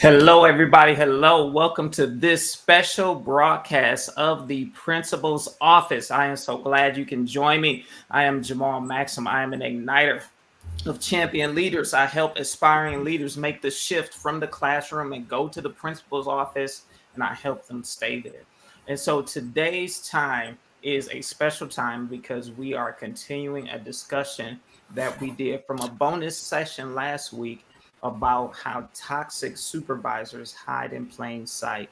Hello, everybody. Hello. Welcome to this special broadcast of the Principal's Office. I am so glad you can join me. I am Jamal Maxsam. I am an igniter of champion leaders. I help aspiring leaders make the shift from the classroom and go to the principal's office, and I help them stay there. And so today's time is a special time because we are continuing a discussion that we did from a bonus session last week about how toxic supervisors hide in plain sight.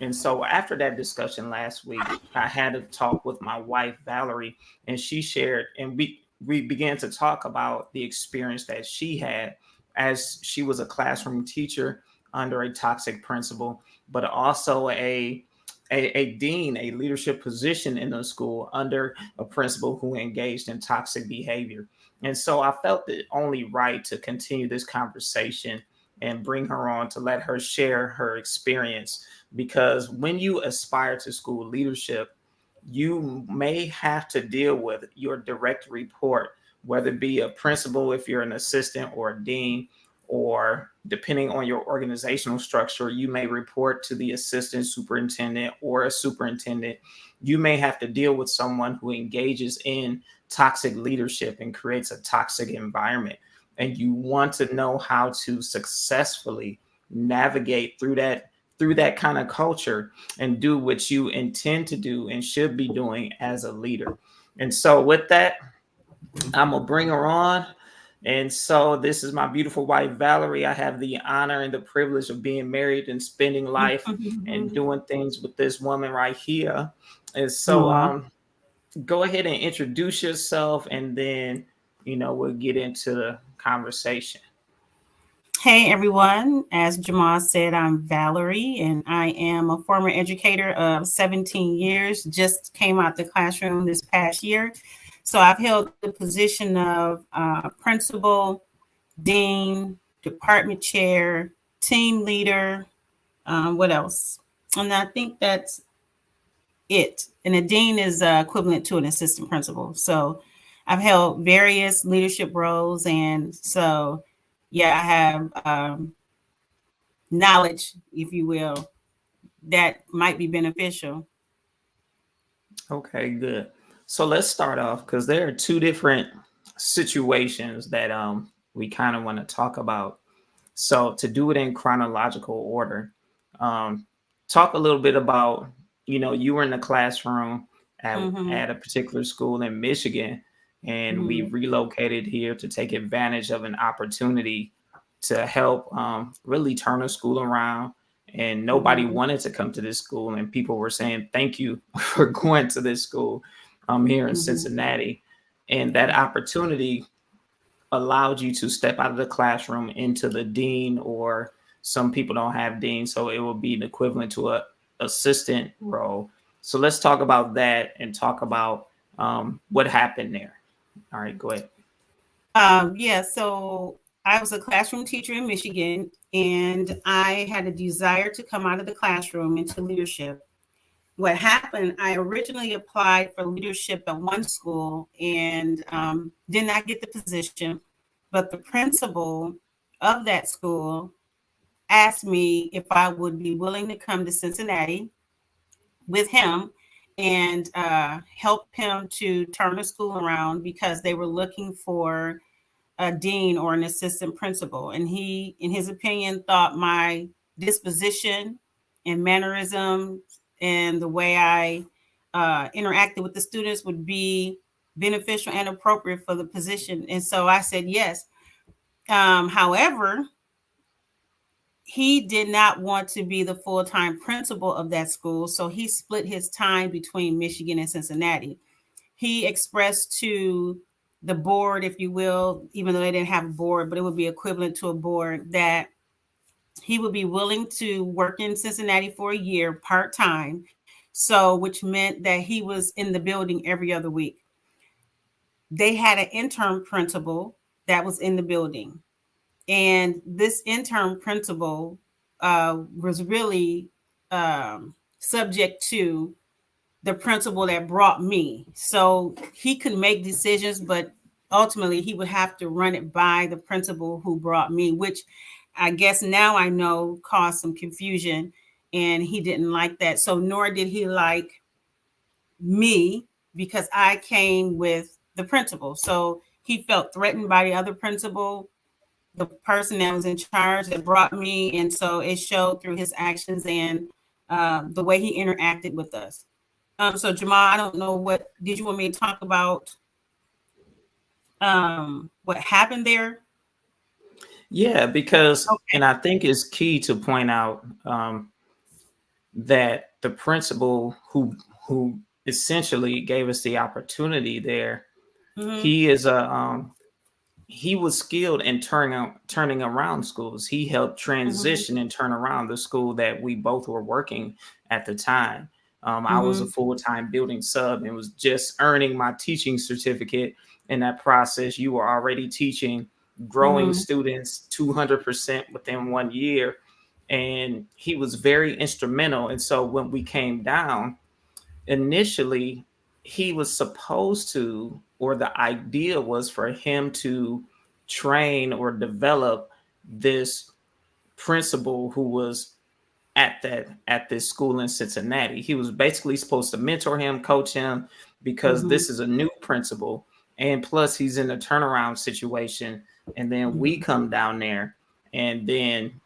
And so after that discussion last week, I had a talk with my wife, Valerie, and she shared, and we began to talk about the experience that she had as she was a classroom teacher under a toxic principal, but also a dean, a leadership position in the school under a principal who engaged in toxic behavior. And so I felt it only right to continue this conversation and bring her on to let her share her experience. Because when you aspire to school leadership, you may have to deal with your direct report, whether it be a principal if you're an assistant or a dean, or depending on your organizational structure, you may report to the assistant superintendent or a superintendent. You may have to deal with someone who engages in toxic leadership and creates a toxic environment. And you want to know how to successfully navigate through that kind of culture and do what you intend to do and should be doing as a leader. And so with that, I'm gonna bring her on. And so this is my beautiful wife, Valerie. I have the honor and the privilege of being married and spending life and doing things with this woman right here. And so Aw. go ahead and introduce yourself, and then we'll get into the conversation. Hey everyone, as Jamal said, I'm Valerie and I am a former educator of 17 years, just came out the classroom this past year. So I've held the position of principal, dean, department chair, team leader, what else? And I think that's it. And a dean is equivalent to an assistant principal. So I've held various leadership roles. And so, yeah, I have knowledge, if you will, that might be beneficial. Okay, good. So let's start off because there are two different situations that we kind of want to talk about. So to do it in chronological order, um, talk a little bit about, you were in the classroom Mm-hmm. at a particular school in Michigan, and we Mm-hmm. relocated here to take advantage of an opportunity to help really turn the school around. And nobody Mm-hmm. wanted to come to this school, and people were saying thank you for going to this school here in Mm-hmm. Cincinnati. And that opportunity allowed you to step out of the classroom into the dean, or some people don't have dean, so it will be an equivalent to a assistant role. So let's talk about that and talk about what happened there. All right, go ahead. Yeah, so I was a classroom teacher in Michigan, and I had a desire to come out of the classroom into leadership. What happened, I originally applied for leadership at one school and did not get the position, but the principal of that school asked me if I would be willing to come to Cincinnati with him and help him to turn the school around because they were looking for a dean or an assistant principal. And he, in his opinion, thought my disposition and mannerism and the way I interacted with the students would be beneficial and appropriate for the position. And so I said yes. However, he did not want to be the full-time principal of that school. So he split his time between Michigan and Cincinnati. He expressed to the board, if you will, even though they didn't have a board, but it would be equivalent to a board, that he would be willing to work in Cincinnati for a year part-time. So, which meant that he was in the building every other week. They had an intern principal that was in the building. And this intern principal was really subject to the principal that brought me. So he could make decisions, but ultimately he would have to run it by the principal who brought me, which I guess now I know caused some confusion, and he didn't like that. So nor did he like me because I came with the principal. So he felt threatened by the other principal, the person that was in charge that brought me. And so it showed through his actions and the way he interacted with us. So Jamal, I don't know, what did you want me to talk about? What happened there? Yeah, because, Okay. and I think it's key to point out that the principal who essentially gave us the opportunity there, Mm-hmm. he is a he was skilled in turning around schools. He helped Mm-hmm. transition and turn around the school that we both were working at the time. I was a Mm-hmm. full-time building sub and was just earning my teaching certificate. In that process, you were already teaching growing Mm-hmm. students 200% within 1 year. And he was very instrumental. And so when we came down, initially he was supposed to, or the idea was for him to train or develop this principal who was at this school in Cincinnati. He was basically supposed to mentor him, coach him, because Mm-hmm. this is a new principal, and plus he's in a turnaround situation. And then we Mm-hmm. come down there, and then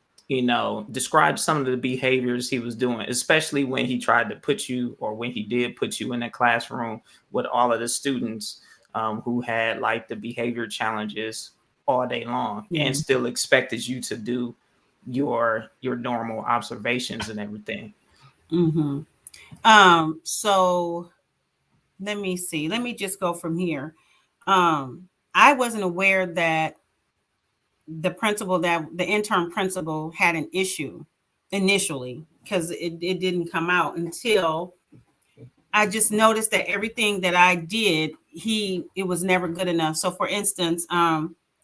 describe some of the behaviors he was doing, especially when he tried to put you, or when he did put you in a classroom with all of the students who had like the behavior challenges all day long, Yeah. and still expected you to do your normal observations and everything. Mm-hmm. So let me see. Let me just go from here. I wasn't aware that the intern principal had an issue initially, because it didn't come out until I just noticed that everything that I did, it was never good enough. So for instance,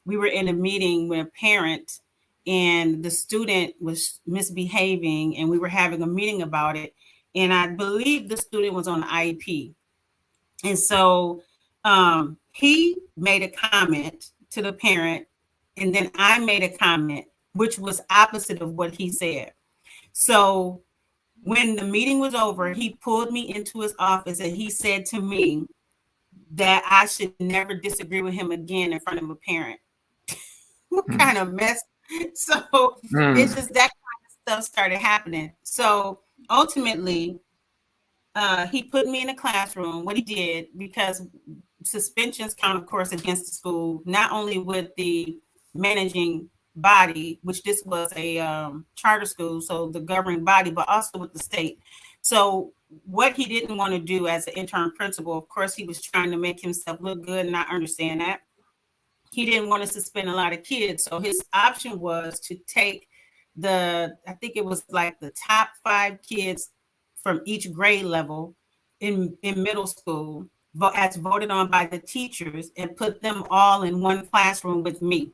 we were in a meeting with a parent, and the student was misbehaving, and we were having a meeting about it. And I believe the student was on the IEP. And so he made a comment to the parent, and then I made a comment, which was opposite of what he said. So when the meeting was over, he pulled me into his office and he said to me that I should never disagree with him again in front of a parent. What kind of mess? So it's Mm. just that kind of stuff started happening. So ultimately, he put me in a classroom. What he did, because suspensions count, of course, against the school, not only with the managing body, which this was a charter school, so the governing body, but also with the state. So what he didn't want to do as an intern principal, of course, he was trying to make himself look good, and I understand that. He didn't want to suspend a lot of kids. So his option was to take I think it was like the top 5 kids from each grade level in middle school, as voted on by the teachers, and put them all in one classroom with me.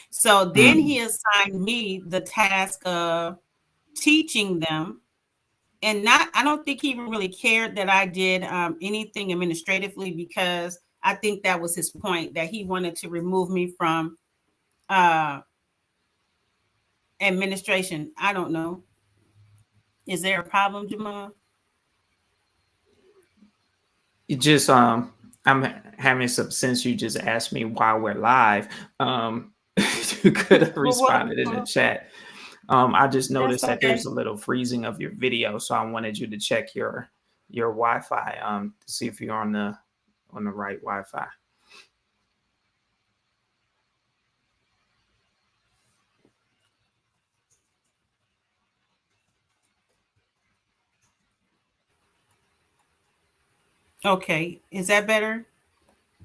So then Mm. he assigned me the task of teaching them. And not, I don't think he even really cared that I did anything administratively, because I think that was his point, that he wanted to remove me from uh, administration. I don't know. Is there a problem, Jamal? It just I'm having some, since you just asked me why we're live. You could have Well, what? responded in the chat. I just That's noticed that okay. there's a little freezing of your video, so I wanted you to check your Wi-Fi to see if you're on the right Wi-Fi. Okay. Is that better?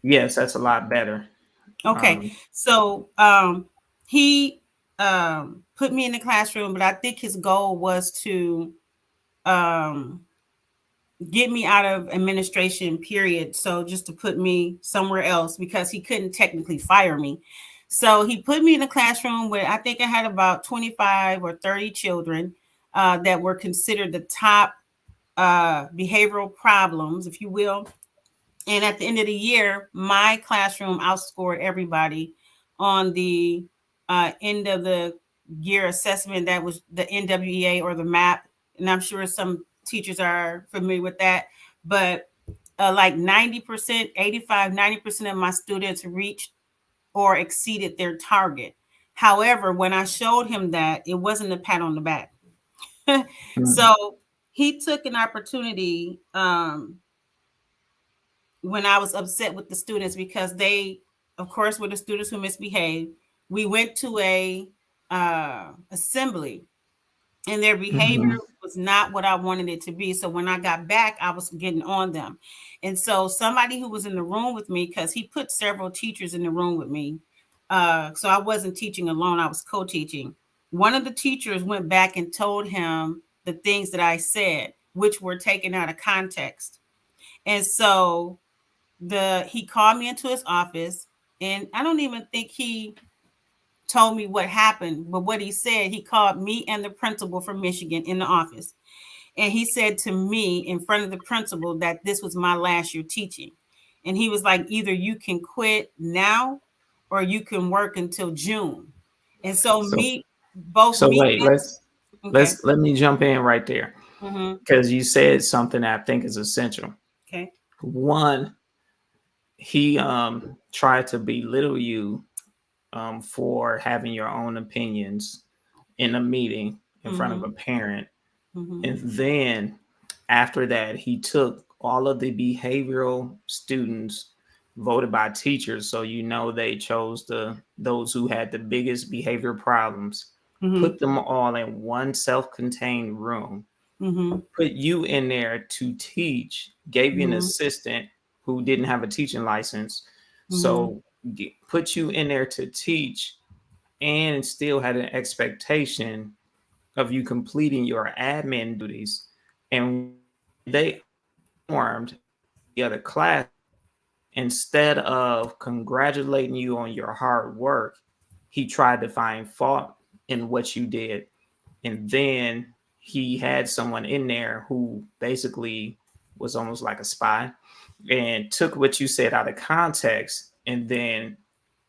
Yes, that's a lot better. Okay. Um, So he put me in the classroom, but I think his goal was to um, get me out of administration, period. So just to put me somewhere else, because he couldn't technically fire me. So he put me in a classroom where I think I had about 25 or 30 children that were considered the top behavioral problems, if you will. And at the end of the year, my classroom outscored everybody on the end of the year assessment that was the NWEA or the MAP. And I'm sure some teachers are familiar with that. But like 90%, 85, 90% of my students reached or exceeded their target. However, when I showed him that, it wasn't a pat on the back. Mhm. So he took an opportunity when I was upset with the students because they, of course, were the students who misbehaved. We went to a assembly, and their behavior Mhm. was not what I wanted it to be. So when I got back, I was getting on them. And so somebody who was in the room with me, because he put several teachers in the room with me. So I wasn't teaching alone, I was co-teaching. One of the teachers went back and told him the things that I said, which were taken out of context. And so he called me into his office, and I don't even think he told me what happened, but what he said, he called me and the principal from Michigan in the office. And he said to me in front of the principal that this was my last year teaching. And he was like, either you can quit now or you can work until June. And so So both so me wait, okay. let me jump in right there Mm-hmm. because you said something that I think is essential. Okay. One, he tried to belittle you for having your own opinions in a meeting in front of a Mm-hmm. parent. Mm-hmm. And then after that, he took all of the behavioral students voted by teachers. So you know they chose those who had the biggest behavior problems, Mm-hmm. put them all in one self-contained room, Mm-hmm. put you in there to teach, gave you an Mm-hmm. assistant who didn't have a teaching license. Mm-hmm. So put you in there to teach and still had an expectation of you completing your admin duties. And they formed the other class, instead of congratulating you on your hard work, he tried to find fault in what you did. And then he had someone in there who basically was almost like a spy and took what you said out of context. And then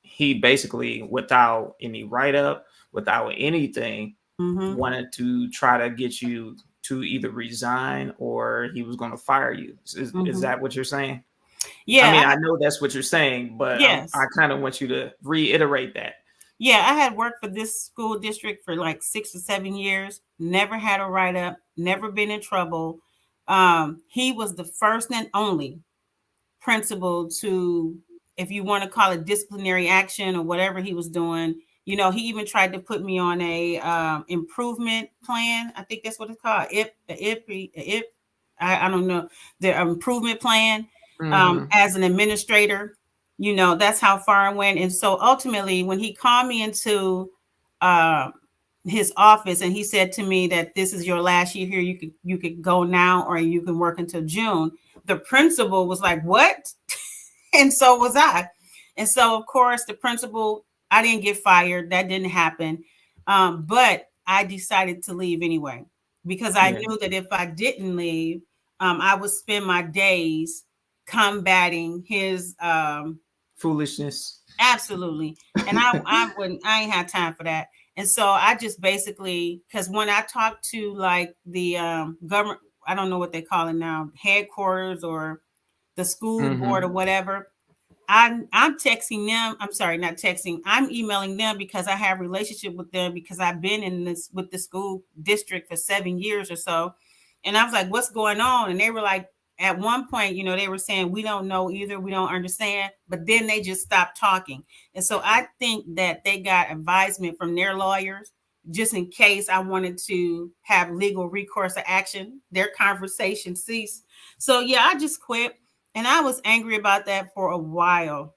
he basically, without any write up, without anything, Mm-hmm. wanted to try to get you to either resign or he was going to fire you. Is Mm-hmm. that what you're saying? I Yeah. mean, I know that's what you're saying, but I Yes. kind of want you to reiterate that. Yeah, I had worked for this school district for like 6 or 7 years, never had a write up, never been in trouble. He was the first and only principal to, if you want to call it disciplinary action or whatever he was doing. You know, he even tried to put me on a improvement plan. I think that's what it's called. If I don't know, the improvement plan Mm-hmm. as an administrator. You know, that's how far I went. And so ultimately, when he called me into uh, his office and he said to me that this is your last year here, you could go now or you can work until June. The principal was like, "What?" And so was I. And so, of course, the principal, I didn't get fired. That didn't happen. But I decided to leave anyway because I Yeah. knew that if I didn't leave, I would spend my days combating his Foolishness. absolutely. And I ain't had time for that. And so I just basically, because when I talked to like the government, I don't know what they call it now, headquarters or the school board or Mm-hmm. whatever, I'm texting them. I'm sorry, not texting. I'm emailing them because I have a relationship with them because I've been in this with the school district for 7 years or so. And I was like, what's going on? And they were like, at one point, you know, they were saying, we don't know either. We don't understand. But then they just stopped talking. And so I think that they got advisement from their lawyers just in case I wanted to have legal recourse or action. Their conversation ceased. So yeah, I just quit. And I was angry about that for a while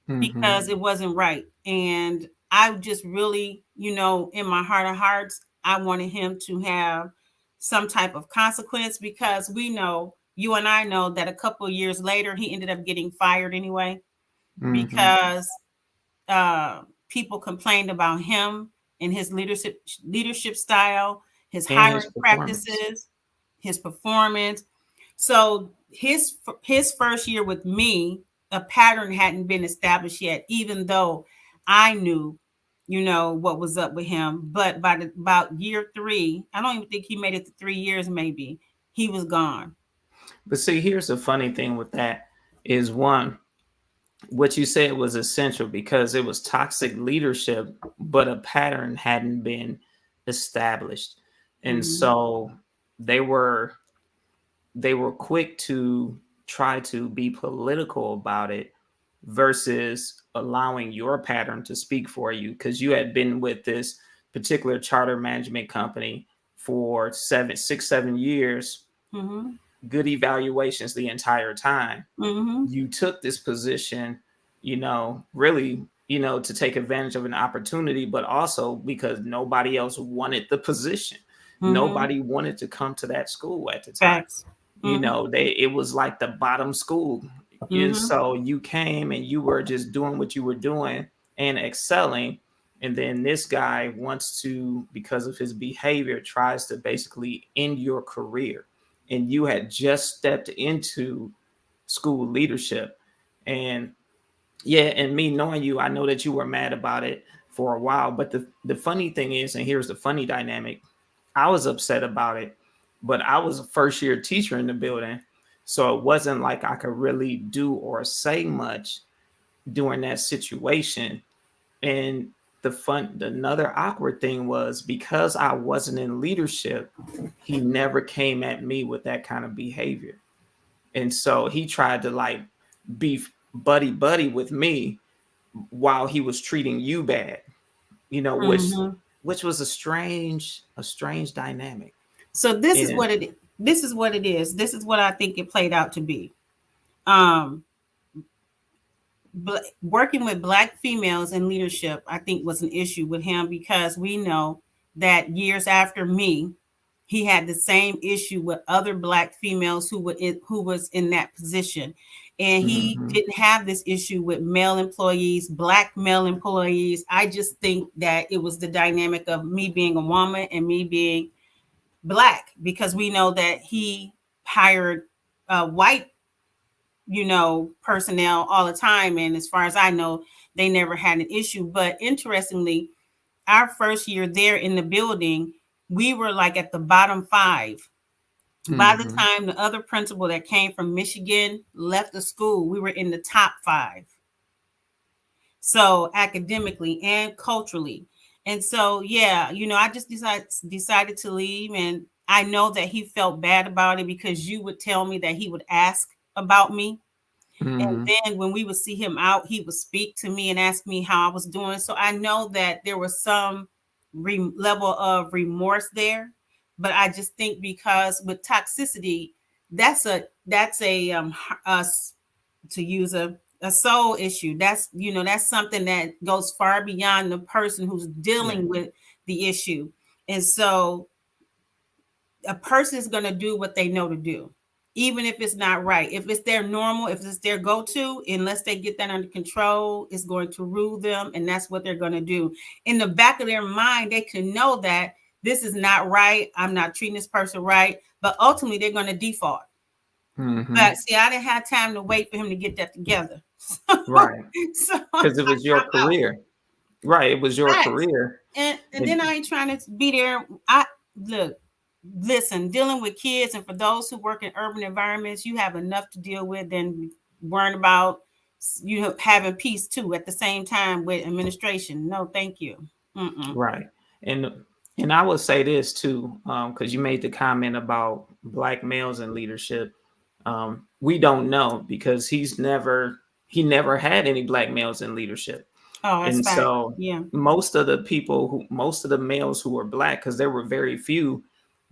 Mm-hmm. because it wasn't right. And I just really, you know, in my heart of hearts, I wanted him to have some type of consequence because we know, you and I know that a couple of years later, he ended up getting fired anyway Mm-hmm. because people complained about him and his leadership style, his And his hiring performance. practices, his performance. So his first year with me, a pattern hadn't been established yet, even though I knew. what was up with him. But about year 3, I don't even think he made it to 3 years, maybe he was gone. But see, here's the funny thing with that is one, what you said was essential because it was toxic leadership, but a pattern hadn't been established. And Mm-hmm. so they were they were quick to try to be political about it versus allowing your pattern to speak for you because you had been with this particular charter management company for 7 6 7 years, Mm-hmm. good evaluations the entire time. Mm-hmm. You took this position, really, to take advantage of an opportunity, but also because nobody else wanted the position. Mm-hmm. Nobody wanted to come to that school at the time. Facts. Mm-hmm. It was like the bottom school. And Mm-hmm. so you came and you were just doing what you were doing and excelling. And then this guy wants to, because of his behavior, tries to basically end your career. And you had just stepped into school leadership. And yeah, and me knowing you, I know that you were mad about it for a while. But the funny thing is, and here's the funny dynamic, I was upset about it, but I was a first year teacher in the building. So it wasn't like I could really do or say much during that situation. And another awkward thing was because I wasn't in leadership, he never came at me with that kind of behavior. And so he tried to like be buddy buddy with me while he was treating you bad, Mm-hmm. which was a strange dynamic. So this is And what it this is what it is. This is what I think it played out to be. Um, Working with Black females in leadership, I think, was an issue with him because we know that years after me, he had the same issue with other Black females who was in that position, and he mhm, didn't have this issue with male employees, Black male employees. I just think that it was the dynamic of me being a woman and me being Black, because we know that he hired white personnel all the time, and as far as I know, they never had an issue. But interestingly, our first year there in the building, we were like at the bottom 5. By the mhm, time the other principal that came from Michigan left the school, we were in the top 5. So academically and culturally. And so, yeah, I just decided to leave. And I know that he felt bad about it because you would tell me that he would ask about me. And mhm, then when we would see him out, he would speak to me and ask me how I was doing. So I know that there was some level of remorse there. But I just think because with toxicity, that's a to use a soul issue. That's something that goes far beyond the person who's yeah, dealing with the issue. And so a person is going to do what they know to do, even if it's not right. If it's their normal, if it's their go-to, unless they get that under control, it's going to rule them, and that's what they're going to do. In the back of their mind, they can know that this is not right. I'm not treating this person right, but ultimately they're going to default. mhm, But see, I didn't have time to wait for him to get that together. right, So because it was your I'm out. career, right? It was your Facts. career, And then and I ain't trying to be there. I look, listen, dealing with kids, and for those who work in urban environments, you have enough to deal with than worrying about having peace too at the same time with administration. No, thank you. Mm-mm. right, and and I would say this too, because you made the comment about black males in leadership. We don't know because he never had any black males in leadership. Oh, that's And fact. so Yeah. most of the males who were black, because there were very few,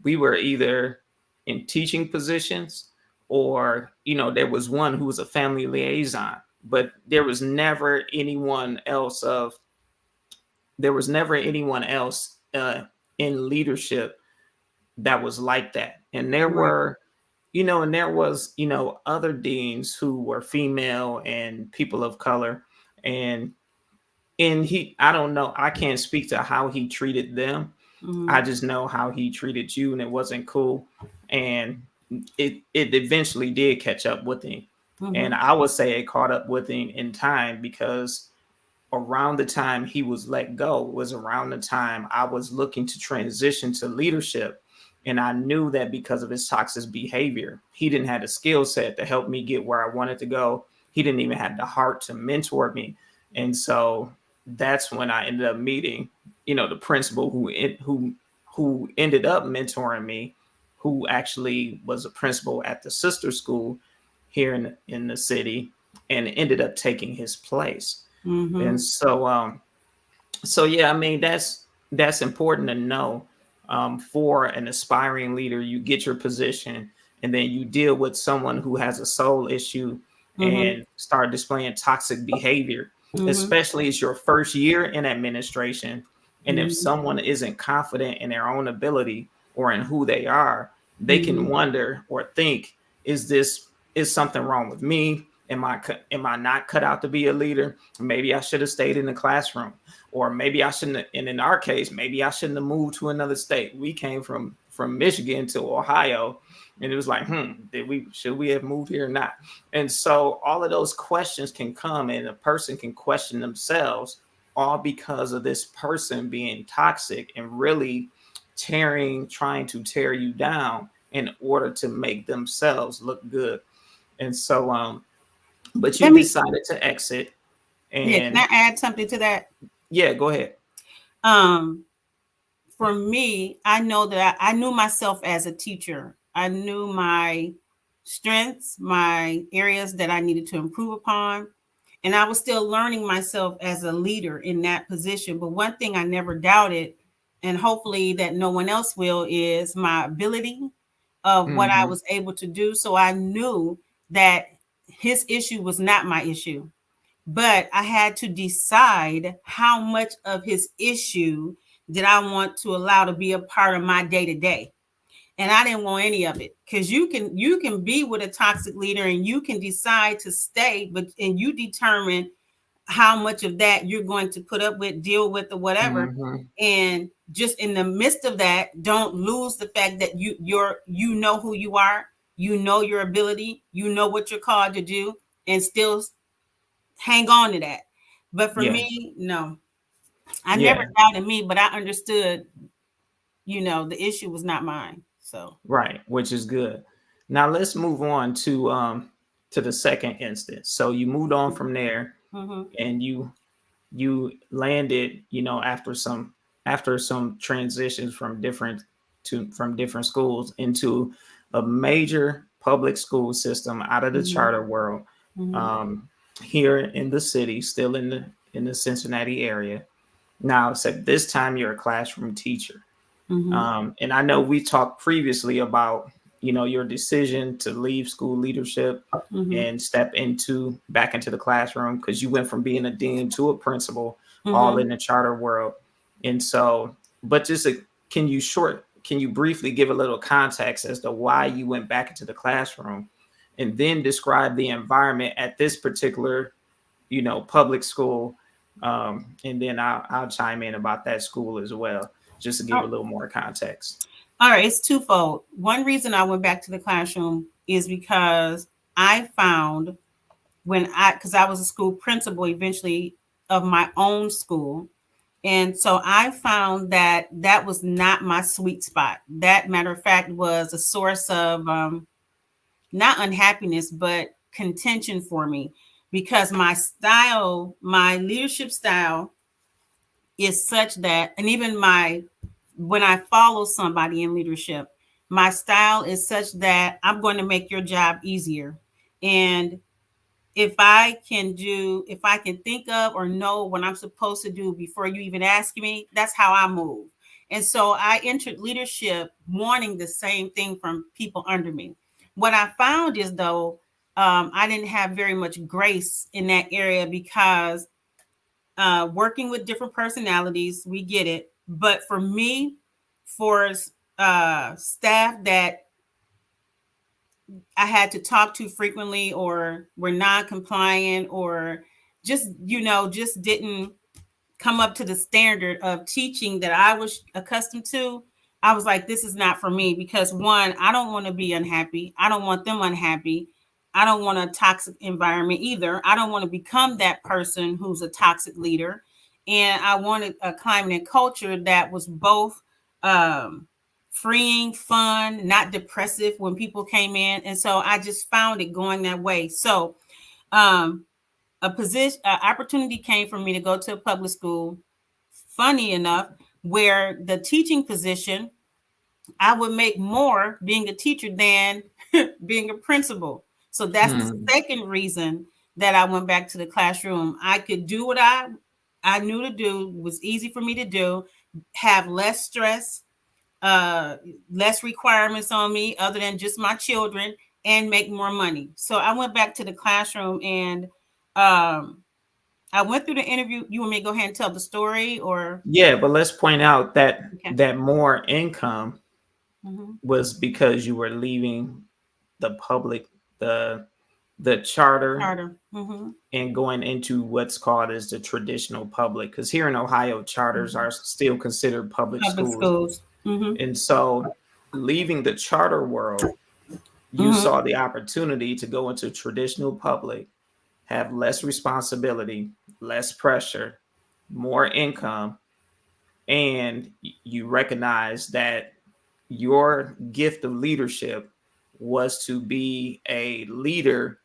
we were either in teaching positions or, there was one who was a family liaison, but there was never anyone else in leadership that was like that. And there Right. were, and there was, other deans who were female and people of color. And I don't know, I can't speak to how he treated them. I Mm-hmm. just know how he treated you, and it wasn't cool. And it eventually did catch up with him. Mm-hmm. And I would say it caught up with him in time because around the time he was let go was around the time I was looking to transition to leadership. And I knew that because of his toxic behavior, he didn't have the skill set to help me get where I wanted to go. He didn't even have the heart to mentor me. And so that's when I ended up meeting, the principal who ended up mentoring me, who actually was a principal at the sister school here in the city, and ended up taking his place. Mm-hmm. And so yeah, I mean that's important to know. For an aspiring leader, you get your position, and then you deal with someone who has a soul issue Mm-hmm. and start displaying toxic behavior, Mm-hmm. especially it's your first year in administration. And if Mm-hmm. someone isn't confident in their own ability or in who they are, they can Mm-hmm. wonder or think, is something wrong with me? Am I not cut out to be a leader? Maybe I should have stayed in the classroom, or maybe I shouldn't. And in our case, maybe I shouldn't have moved to another state. We came from Michigan to Ohio, and it was like, should we have moved here or not? And so all of those questions can come, and a person can question themselves, all because of this person being toxic and really trying to tear you down in order to make themselves look good. And so, but you Let me, decided to exit, yeah, can and I add something to that? yeah, go ahead. Um, for me, I know that I knew myself as a teacher. I knew my strengths, my areas that I needed to improve upon. And I was still learning myself as a leader in that position. But one thing I never doubted, and hopefully that no one else will, is my ability of what I Mm-hmm. was able to do. So I knew that his issue was not my issue, but I had to decide how much of his issue did I want to allow to be a part of my day to day. And I didn't want any of it, because you can be with a toxic leader and you can decide to stay, but and you determine how much of that you're going to put up with, deal with, or whatever. Mm-hmm. And just in the midst of that, don't lose the fact that you know who you are, you know your ability, you know what you're called to do, and still hang on to that. But for Yeah. me, no, I never Yeah. doubted me, but I understood, the issue was not mine. So, Right. Which is good. Now let's move on to the second instance. So you moved on from there, mm-hmm, and you landed, after some transitions from different schools into a major public school system out of the mm-hmm, charter world, mm-hmm, um, here in the city, still in the Cincinnati area. Now, except this time you're a classroom teacher. mm-hmm, And I know we talked previously about, your decision to leave school leadership mm-hmm, and step back into the classroom, because you went from being a dean to a principal, all mm-hmm. in the charter world. And so, but can you briefly give a little context as to why you went back into the classroom, and then describe the environment at this particular, public school. And then I'll chime in about that school as well, just to give a Oh, little more context. all right, it's twofold. One reason I went back to the classroom is because I found because I was a school principal eventually of my own school. And so I found that that was not my sweet spot. That, matter of fact, was a source of not unhappiness, but contention for me, because my leadership style is such that, and even when I follow somebody in leadership, my style is such that I'm going to make your job easier. And if I can think of or know what I'm supposed to do before you even ask me, that's how I move. And so I entered leadership wanting the same thing from people under me. What I found is, though, I didn't have very much grace in that area, because working with different personalities, we get it. But for me, for staff that I had to talk to frequently, or were non-compliant, or just didn't come up to the standard of teaching that I was accustomed to, I was like, this is not for me, because one, I don't want to be unhappy. I don't want them unhappy. I don't want a toxic environment either. I don't want to become that person who's a toxic leader. And I wanted a climate and culture that was both um, freeing, fun, not depressive when people came in. And so I just found it going that way. So um, opportunity came for me to go to a public school. Funny enough, where the teaching position, I would make more being a teacher than being a principal. So that's the Hmm. second reason that I went back to the classroom. I could do what I knew to do, was easy for me to do, have less stress, uh, less requirements on me other than just my children, and make more money. So I went back to the classroom and um, I went through the interview. You want me to go ahead and tell the story or? Yeah, but let's point out that Okay. more income Mhm. was because you were leaving the public, the charter, Charter. Hmm. and going into what's called as the traditional public. Because here in Ohio, charters Hmm. are still considered public Public schools. schools. Hmm. And so, leaving the charter world, you Hmm. saw the opportunity to go into traditional public, have less responsibility, less pressure, more income, and you recognize that your gift of leadership was to be a leader,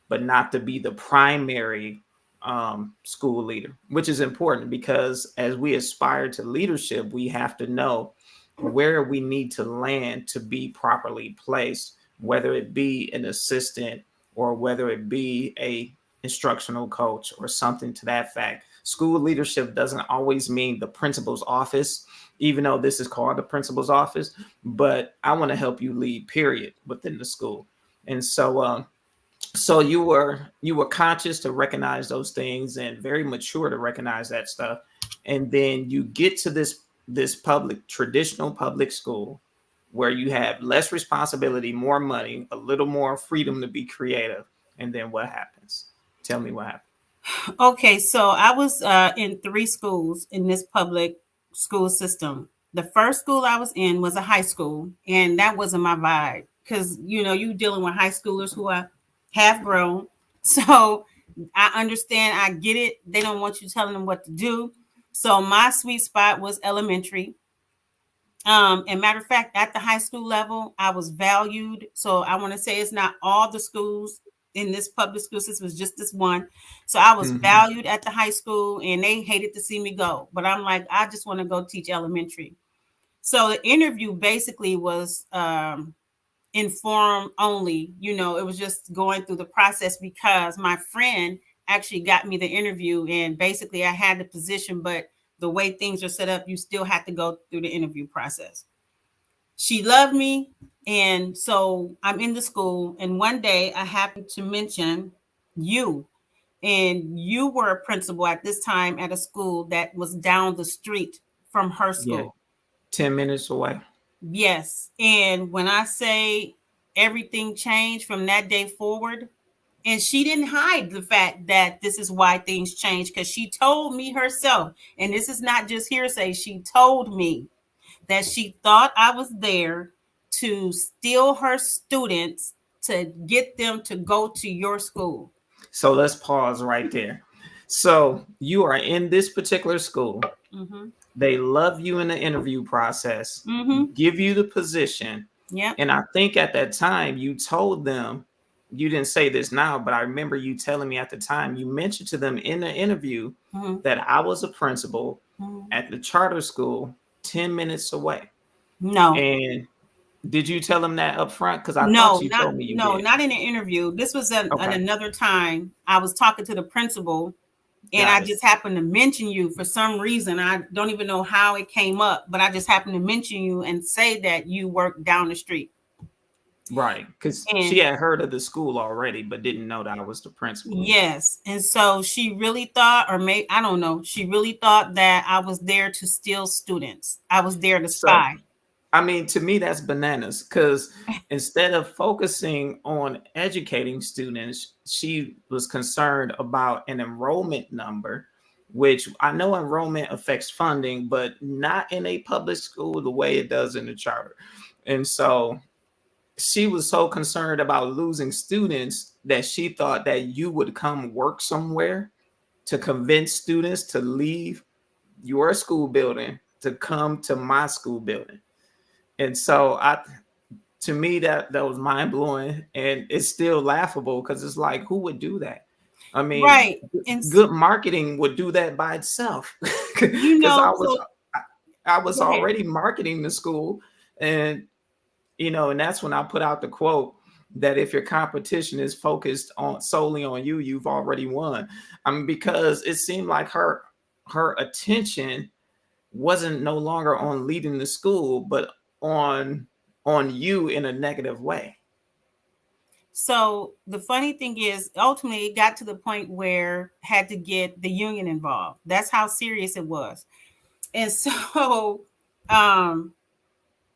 but not to be the primary school leader, which is important because as we aspire to leadership, we have to know where we need to land to be properly placed, whether it be an assistant or whether it be a instructional coach or something to that fact. School leadership doesn't always mean the principal's office, even though this is called the principal's office, but I want to help you lead, period, within the school. And so so you were conscious to recognize those things and very mature to recognize that stuff. And then you get to this public, traditional public school where you have less responsibility, more money, a little more freedom to be creative. And then what happens? Tell me what happened. Okay, so I was in three schools in this public school system. The first school I was in was a high school, and that wasn't my vibe because you dealing with high schoolers who are half grown. So I understand, I get it. They don't want you telling them what to do. So my sweet spot was elementary. And matter of fact, at the high school level, I was valued. So I want to say it's not all the schools in this public school system, was just this one. So I was Hmm. valued at the high school and they hated to see me go. But I'm like, I just want to go teach elementary. So the interview basically was informed only. It was just going through the process because my friend actually got me the interview and basically I had the position, but the way things are set up, you still have to go through the interview process. She loved me. And so I'm in the school. And one day I happened to mention you. And you were a principal at this time at a school that was down the street from her Yeah, school. 10 minutes away. Yes. And when I say everything changed from that day forward, and she didn't hide the fact that this is why things changed because she told me herself, and this is not just hearsay, she told me that she thought I was there to steal her students to get them to go to your school. So let's pause right there. So you are in this particular school. Mm-hmm. They love you in the interview process, Mm-hmm. give you the position. Yep. And I think at that time you told them, you didn't say this now, but I remember you telling me at the time, you mentioned to them in the interview Mm-hmm. that I was a principal Mm-hmm. at the charter school 10 minutes away. No, And did you tell them that up front? Because I thought no, you not told me you no, did. not in an interview. This was at Okay, another time. I was talking to the principal, and I got it. just happened to mention you for some reason. I don't even know how it came up, but I just happened to mention you and say that you work down the street. Right. Because she And had heard of the school already, but didn't know that I was the principal. yes. And so she really thought, or maybe, I don't know, she really thought that I was there to steal students. I was there to So spy. I mean, to me, that's bananas because instead of focusing on educating students, she was concerned about an enrollment number, which I know enrollment affects funding, but not in a public school the way it does in the charter. And so she was so concerned about losing students that she thought that you would come work somewhere to convince students to leave your school building to come to my school building. And so to me that was mind blowing, and it's still laughable because it's like, who would do that? I mean, Right. And good marketing would do that by itself. you Because know, so I was go ahead. already marketing the school, and and that's when I put out the quote that if your competition is focused on solely on you, you've already won. I mean, because it seemed like her attention wasn't no longer on leading the school, but on you in a negative way. So the funny thing is, ultimately, it got to the point where had to get the union involved. That's how serious it was. And so,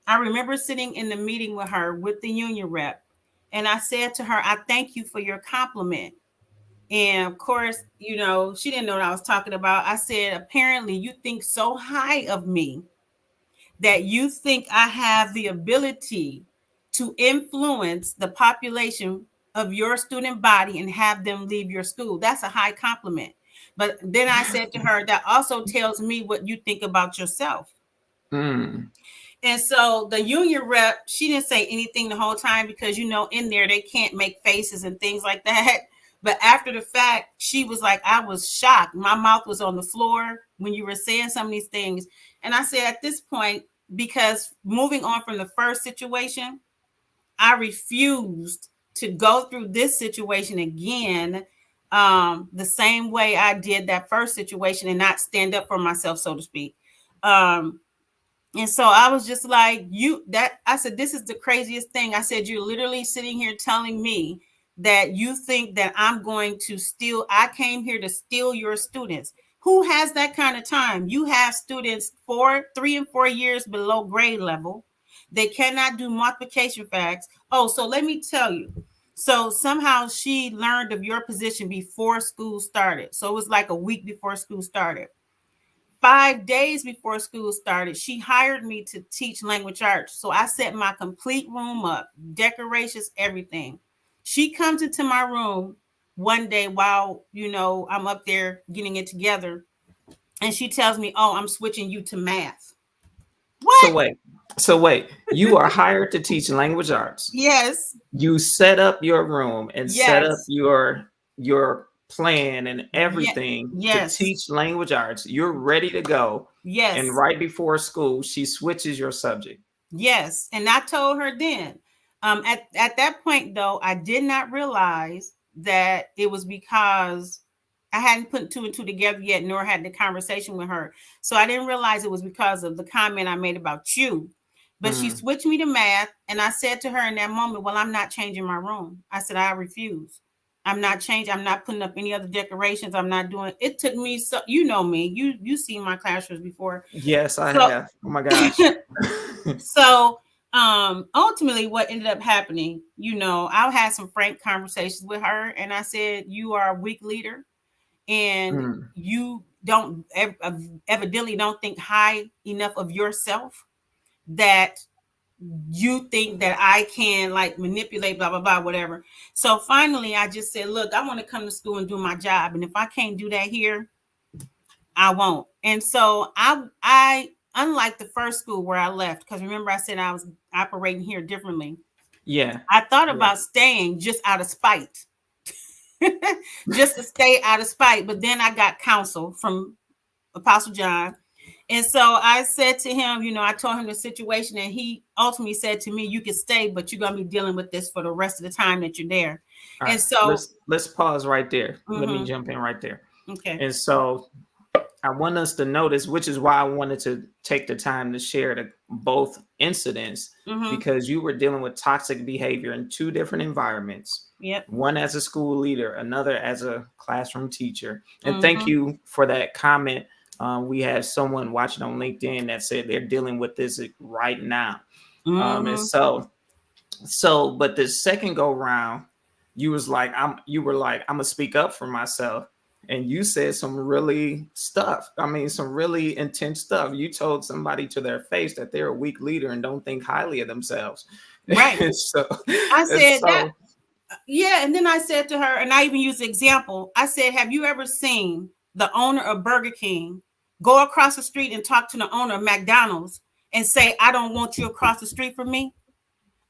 I remember sitting in the meeting with her with the union rep, and I said to her, "I thank you for your compliment." And of course, she didn't know what I was talking about. I said, "Apparently, you think so high of me that you think I have the ability to influence the population of your student body and have them leave your school. That's a high compliment." But then I said to her, that also tells me what you think about yourself. Mm. And so the union rep, she didn't say anything the whole time because, in there, they can't make faces and things like that. But after the fact, she was like, I was shocked. My mouth was on the floor when you were saying some of these things. And I said, at this point, because moving on from the first situation, I refused to go through this situation again, the same way I did that first situation, and not stand up for myself, so to speak. And so I was just like, I said, this is the craziest thing. I said, you're literally sitting here telling me that you think that I'm going to steal. I came here to steal your students. Who has that kind of time? You have students 3 and 4 years below grade level. They cannot do multiplication facts. Oh, so let me tell you. So somehow she learned of your position before school started. So it was like a week before school started. 5 days before school started, she hired me to teach language arts. So I set my complete room up, decorations, everything. She comes into my room one day while, I'm up there getting it together. And she tells me, "Oh, I'm switching you to math." So What? wait, you are hired to teach language arts. Yes. You set up your room and set up Yes. your plan and everything to Yes. teach language arts. You're ready to go. And Yes. right before school, she switches your subject. Yes. And I told her then. At that point, though, I did not realize that it was because I hadn't put 2 and 2 together yet, nor had the conversation with her. So I didn't realize it was because of the comment I made about you. But she switched me to math. And I said to her in that moment, well, I'm not changing my room. I said, I refuse. I'm not changing. I'm not putting up any other decorations. I'm not doing it. It took me, so you know me. You seen my classrooms before. Yes, I have. Oh my gosh. So ultimately what ended up happening, I had some frank conversations with her, and I said, you are a weak leader, and you don't evidently don't think high enough of yourself that you think that I can like manipulate, blah, blah, blah, whatever. So finally I just said, look, I want to come to school and do my job. And if I can't do that here, I won't. And so I unlike the first school where I left, because remember I said I was operating here differently. Yeah. I thought about staying just out of spite. Just to stay out of spite. But then I got counsel from Apostle John. And so I said to him, I told him the situation, and he ultimately said to me, you can stay, but you're going to be dealing with this for the rest of the time that you're there. All And right. so Let's pause right there. Let me jump in right there. Okay. And so I want us to notice, which is why I wanted to take the time to share both incidents, because you were dealing with toxic behavior in 2 different environments. Yep. One as a school leader, another as a classroom teacher. And thank you for that comment. We had someone watching on LinkedIn that said they're dealing with this right now. And so, but the second go round, you were like, I'm gonna speak up for myself. and you said some really stuff. I mean, some really intense stuff. You told somebody to their face that they're a weak leader and don't think highly of themselves. Right. so, I and said that. so, Yeah. And then I said to her, and I even used the example, I said, have you ever seen the owner of Burger King go across the street and talk to the owner of McDonald's and say, I don't want you across the street from me?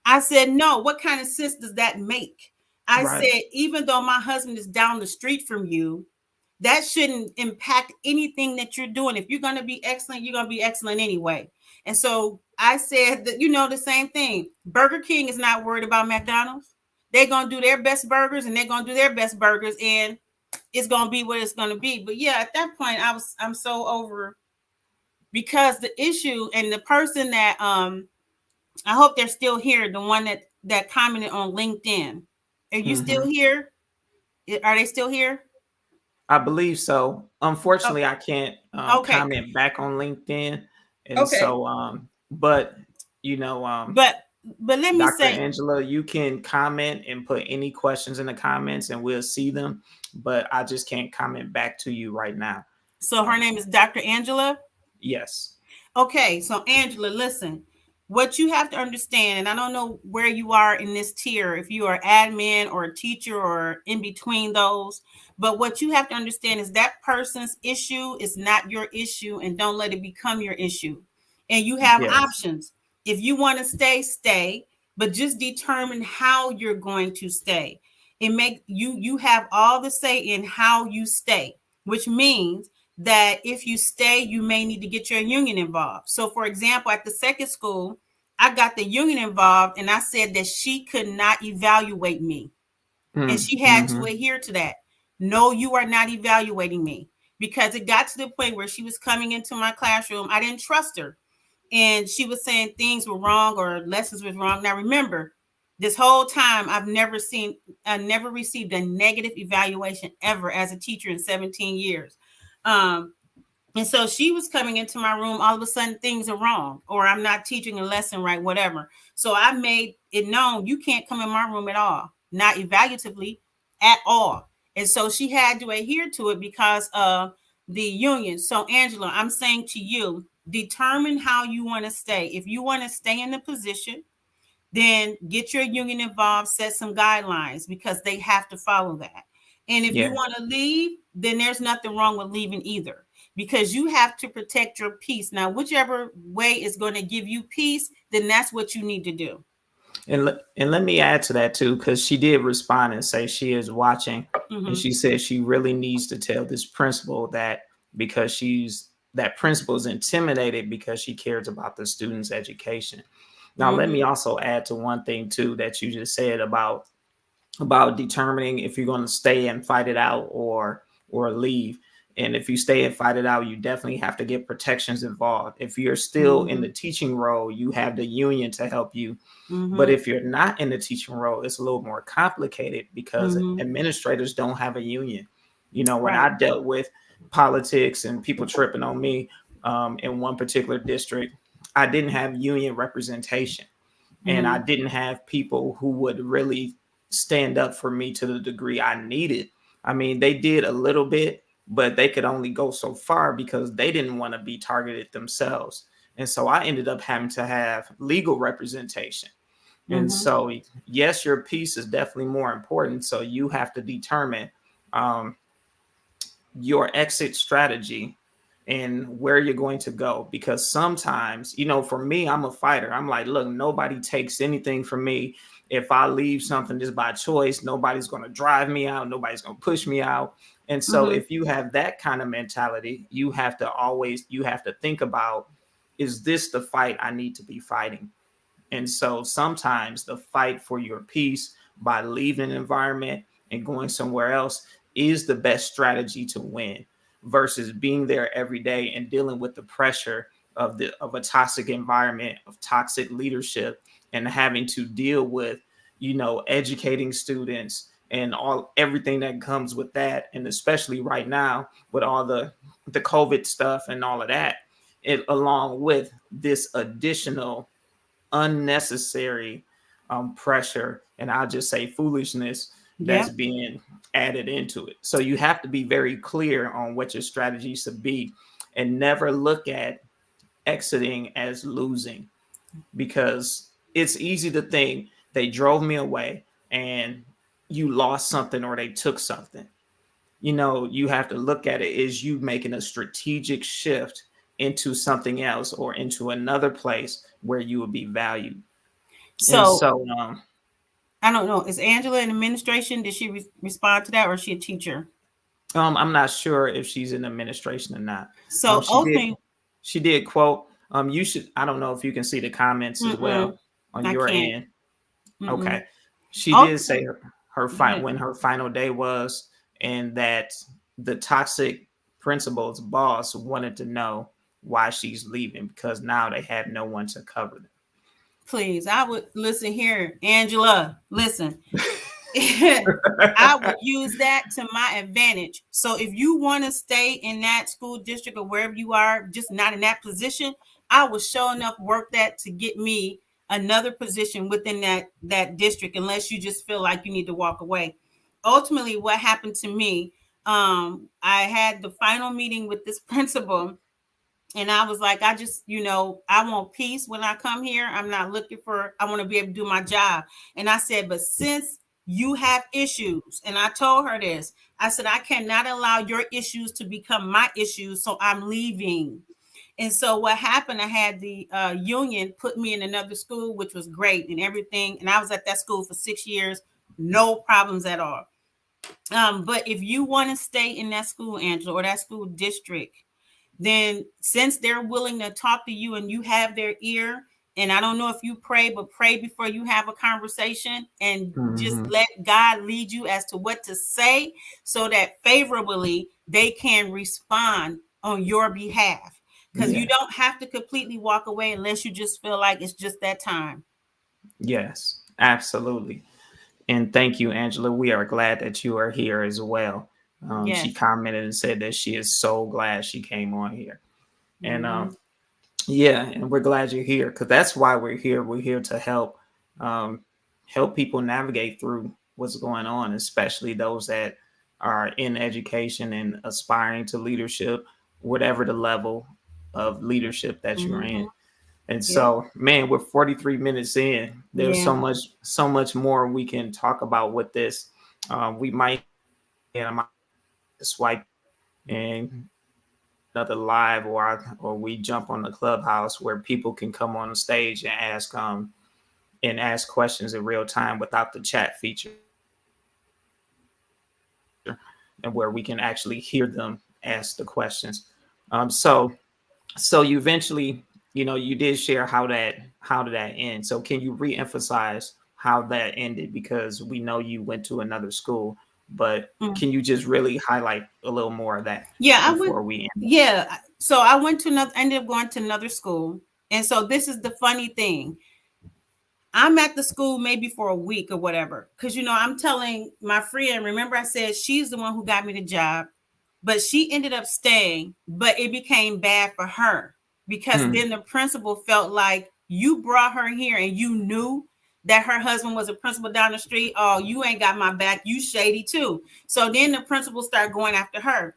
I said, no. What kind of sense does that make? I right, said, even though my husband is down the street from you, that shouldn't impact anything that you're doing. If you're going to be excellent, you're going to be excellent anyway. And so I said that, the same thing. Burger King is not worried about McDonald's. They're going to do their best burgers and they're going to do their best burgers, and it's going to be what it's going to be. But yeah, at that point, I'm so over, because the issue and the person that, I hope they're still here, the one that commented on LinkedIn. Are you still hmm, here? Are they still here? I believe so. Oh, Unfortunately, I can't okay. comment back on LinkedIn, and Okay. so, but But let me Dr. say, Angela, you can comment and put any questions in the comments, and we'll see them. But I just can't comment back to you right now. so her Um, name is Dr. Angela. yes. Okay, so Angela, listen, what you have to understand, and I don't know where you are in this tier, if you are admin or a teacher or in between those, but what you have to understand is that person's issue is not your issue, and don't let it become your issue. And you have Yes. options. If you want to stay, stay, but just determine how you're going to stay. It make you have all the say in how you stay, which means that if you stay, you may need to get your union involved. So, for example, at the second school, I got the union involved and I said that she could not evaluate me. And she had to Mm-hmm. adhere to that. No, you are not evaluating me. Because it got to the point where she was coming into my classroom. I didn't trust her. And she was saying things were wrong or lessons was wrong. Now, remember, this whole time, I never received a negative evaluation ever as a teacher in 17 years. Um, and so she was coming into my room, all of a sudden things are wrong, or I'm not teaching a lesson right, whatever. So I made it known, you can't come in my room at all, not evaluatively at all. And so she had to adhere to it because of the union. So, Angela, I'm saying to you, determine how you want to stay. If you want to stay in the position, then get your union involved, set some guidelines because they have to follow that. And if you Yeah. want to leave, then there's nothing wrong with leaving either, because you have to protect your peace. Now, whichever way is going to give you peace, then that's what you need to do. And let me add to that too, because she did respond and say she is watching, and Mm-hmm. she said she really needs to tell this principal that, because that principal is intimidated because she cares about the student's education. Now, let me Mm-hmm. also add to one thing too that you just said about determining if you're going to stay and fight it out or leave. And if you stay and fight it out, you definitely have to get protections involved. If you're still in Mm-hmm. the teaching role, you have the union to help you. But Mm-hmm. if you're not in the teaching role, it's a little more complicated because Mm-hmm. administrators don't have a union. When Right. I dealt with politics and people tripping on me in one particular district, I didn't have union representation, and I Mm-hmm. didn't have people who would really stand up for me to the degree I needed. I mean, they did a little bit, but they could only go so far because they didn't want to be targeted themselves. And so I ended up having to have legal representation. And Mm-hmm. so, yes, your piece is definitely more important. So you have to determine um, your exit strategy and where you're going to go. Because sometimes, for me, I'm a fighter. I'm like, look, nobody takes anything from me. If I leave something just by choice, nobody's going to drive me out. Nobody's going to push me out. And so Mm-hmm. if you have that kind of mentality, you have to think about, is this the fight I need to be fighting? And so sometimes the fight for your peace by leaving an environment and going somewhere else is the best strategy to win, versus being there every day and dealing with the pressure of a toxic environment, of toxic leadership, and having to deal with, educating students and everything that comes with that. And especially right now with all the COVID stuff and all of that, along with this additional unnecessary pressure, and I'll just say foolishness, that's Yep. being added into it. So you have to be very clear on what your strategy should be and never look at exiting as losing, because it's easy to think they drove me away and you lost something or they took something. You have to look at it as you making a strategic shift into something else or into another place where you will be valued. And So so, I don't know. Is Angela in administration? Did she respond to that, or is she a teacher? I'm not sure if she's in administration or not. So She did, ultimately, she did quote, you should, I don't know if you can see the comments as mm-mm, well on I your can't. end. Mm-mm. Okay. She did say Ultimately, when her final day was, and that the toxic principal's boss wanted to know why she's leaving because now they have no one to cover them. please, I would listen here, Angela. Listen, I would use that to my advantage. So if you want to stay in that school district or wherever you are, just not in that position, I will show enough work that to get me another position within that district, unless you just feel like you need to walk away. Ultimately, what happened to me, I had the final meeting with this principal, and I was like, I just, I want peace when I come here. I'm not looking for, I want to be able to do my job. And I said, but since you have issues, and I told her this, I said, I cannot allow your issues to become my issues. So I'm leaving. And so what happened, I had the union put me in another school, which was great and everything. And I was at that school for 6 years, no problems at all. But if you want to stay in that school, Angela, or that school district, then since they're willing to talk to you and you have their ear, and I don't know if you pray, but pray before you have a conversation and just Mm-hmm. let God lead you as to what to say so that favorably they can respond on your behalf. Because you Yeah. don't have to completely walk away unless you just feel like it's just that time. Yes, absolutely. And thank you, Angela. We are glad that you are here as well. She Yes. commented and said that she is so glad she came on here. And Mm-hmm. yeah, and we're glad you're here because that's why we're here. We're here to um, help people navigate through what's going on, especially those that are in education and aspiring to leadership, whatever the level of leadership that you're Mm-hmm. in. And Yep. so, man, we're 43 minutes in. There's Yeah. so much more we can talk about with this. We might, and I might swipe and another live, or we jump on the clubhouse where people can come on the stage and ask questions in real time without the chat feature, and where we can actually hear them ask the questions. So you eventually, you did share how did that end. So can you re-emphasize how that ended, because we know you went to another school, but Mm. can you just really highlight a little more of that Yeah, I went. before we end? Yeah, so I went to another. I ended up going to another school, and so this is the funny thing. I'm at the school maybe for a week or whatever, because I'm telling my friend. Remember, I said she's the one who got me the job, but she ended up staying. But it became bad for her because Hmm. then the principal felt like you brought her here and you knew that her husband was a principal down the street. Oh, you ain't got my back. You shady too. So then the principal started going after her.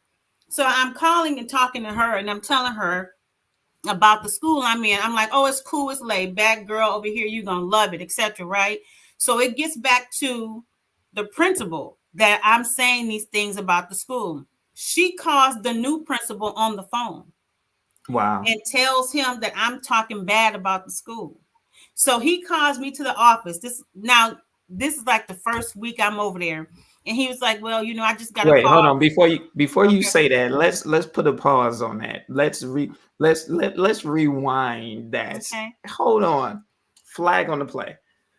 So I'm calling and talking to her, and I'm telling her about the school I'm in. I'm like, oh, it's cool, it's laid back, girl, over here, you're gonna love it, etc. Right? So it gets back to the principal that I'm saying these things about the school. She calls the new principal on the phone Wow. and tells him that I'm talking bad about the school. So he calls me to the office. This is like the first week I'm over there. And he was like, well, I just got a Wait, hold call. on. Before you Okay. say that, let's put a pause on that. Let's rewind that. Okay. Hold on. Flag on the play.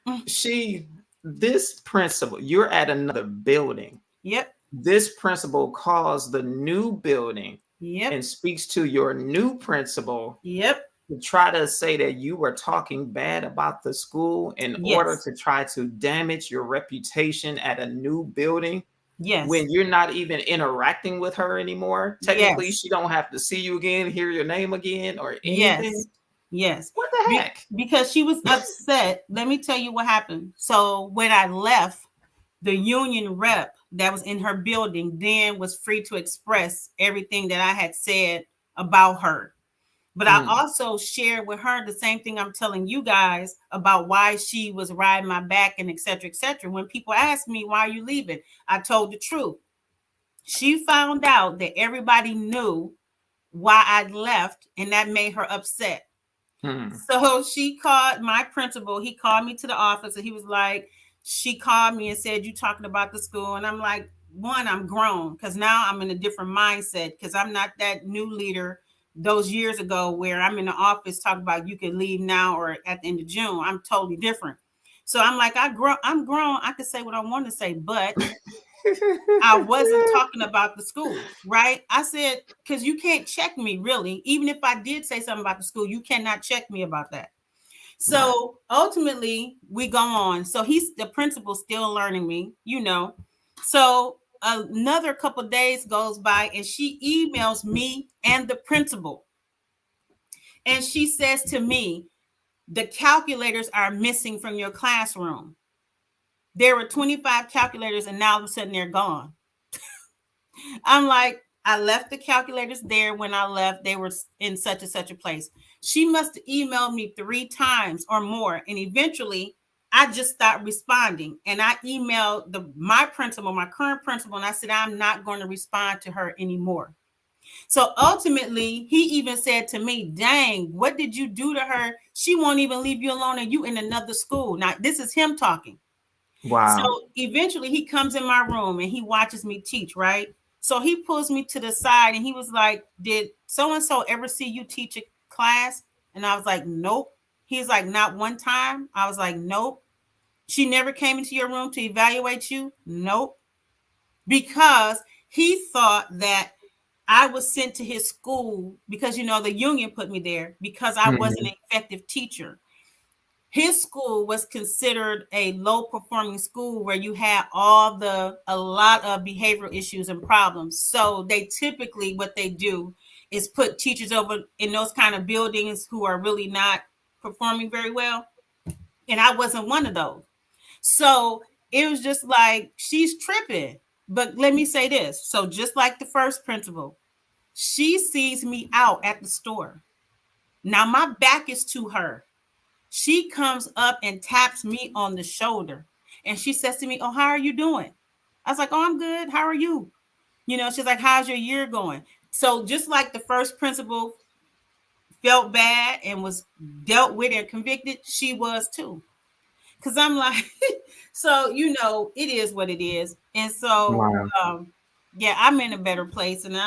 Mm. She this principal, you're at another building. Yep. This principal calls the new building Yep. and speaks to your new principal Yep. to try to say that you were talking bad about the school in order Yes. to try to damage your reputation at a new building Yes. when you're not even interacting with her anymore. Technically, Yes. she don't have to see you again, hear your name again, or anything. Yes. Yes. What the heck? Because she was upset. Let me tell you what happened. So when I left, the union rep that was in her building then was free to express everything that I had said about her. But I also shared with her the same thing I'm telling you guys about why she was riding my back and et cetera, et cetera. When people ask me, why are you leaving? I told the truth. She found out that everybody knew why I left, and that made her upset. So she called my principal. He called me to the office and he was like, she called me and said, you talking about the school? And I'm like, one, I'm grown because now I'm in a different mindset because I'm not that new leader those years ago where I'm in the office talking about you can leave now or at the end of June. I'm totally different. So I'm like, I'm grown. I can say what I want to say, but I wasn't talking about the school, right? I said, because you can't check me really. Even if I did say something about the school, you cannot check me about that. So ultimately, we go on. So he's the principal still learning me, you know. So another couple of days goes by and she emails me and the principal. And she says to me, the calculators are missing from your classroom. There were 25 calculators and now all of a sudden they're gone. I'm like, I left the calculators there when I left. They were in such and such a place. She must have emailed me 3 times or more. And eventually I just stopped responding. And I emailed my principal, my current principal, and I said, I'm not going to respond to her anymore. So ultimately, he even said to me, dang, what did you do to her? She won't even leave you alone and you in another school. Now, this is him talking. Wow. So eventually he comes in my room and he watches me teach, right? So he pulls me to the side and he was like, did so-and-so ever see you teach a class? And I was like, nope. He's like, not one time. I was like, nope. She never came into your room to evaluate you? Nope. Because he thought that I was sent to his school because, you know, the union put me there because I wasn't an effective teacher. His school was considered a low performing school where you had a lot of behavioral issues and problems. So they typically, what they do is put teachers over in those kind of buildings who are really not performing very well. And I wasn't one of those. So it was just like, she's tripping. But let me say this. So just like the first principal, she sees me out at the store. Now my back is to her. She comes up and taps me on the shoulder and she says to me, oh, how are you doing? I was like, oh, I'm good. How are you? You know, she's like, how's your year going? So just like the first principal felt bad and was dealt with and convicted, she was too. Because I'm like, so, you know, it is what it is. And so, yeah, I'm in a better place. And